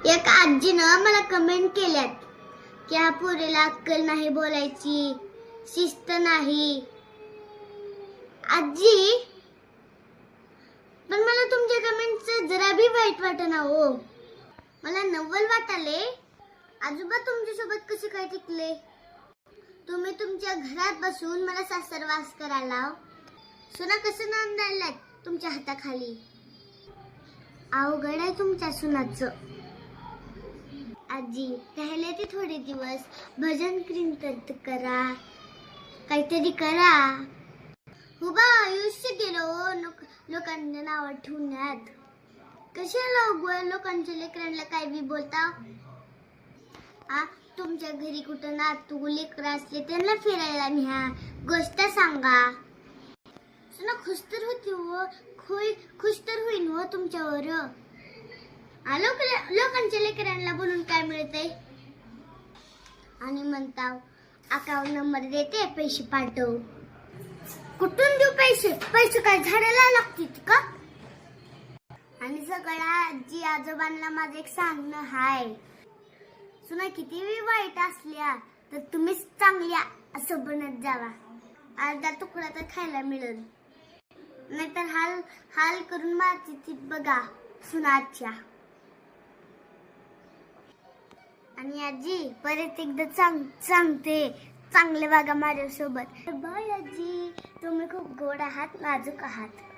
एक आजीनं मला कमेंट केल्यात की ह्या पोरीला अक्कल नाही बोलायची, शिस्त नाही. आजी, पण मला तुमच्या कमेंटचं जरा बी वाईट वाटेना हो. मला नवल वाटाले. आजोबा तुमच्यासोबत कसे काय टिकले? तुम्ही तुमच्या घरात बसून मला सासरवास करायला. सुना कसं नांदायलात तुमच्या हाताखाली. अवघड आहे तुमच्या सुनाचं. आजी, पहिले ते थोडे दिवस भजन कीर्तन करा, काहीतरी करा. उभा आयुष्य गेलो लोकांना नाव ठेवण्यात. कशाला लोकांच्या लेकरांना काय बी बोलता. तुमच्या घरी कुठं नातू लेकर असले त्यांना फिरायला न्या, गोष्ट सांगा. सुना खुश तर होती हो, खुश तर होईन हो तुमच्यावर. लोकांच्या लेकरांना बोलून काय मिळतंय? आणि म्हणता अकाउंट नंबर देते, पैसे पाठव. कुठून देऊ पैसे? पैसे काय झाडाला लागतील का? आणि सगळ्या आजी आजोबांना माझं एक सांगणं हाय. सुना किती वाईट असल्या तर तुम्हीच चांगल्या असं बनत जावा. अर्धा तुकडा तर खायला मिळेल, नाहीतर हाल करून मारती बघा सुनाच्या. आणि आजी परत एकदा सांगते, चांगले वागा माझ्यासोबत. बाय आजी, तुम्ही खूप गोड आहात, नाजूक आहात.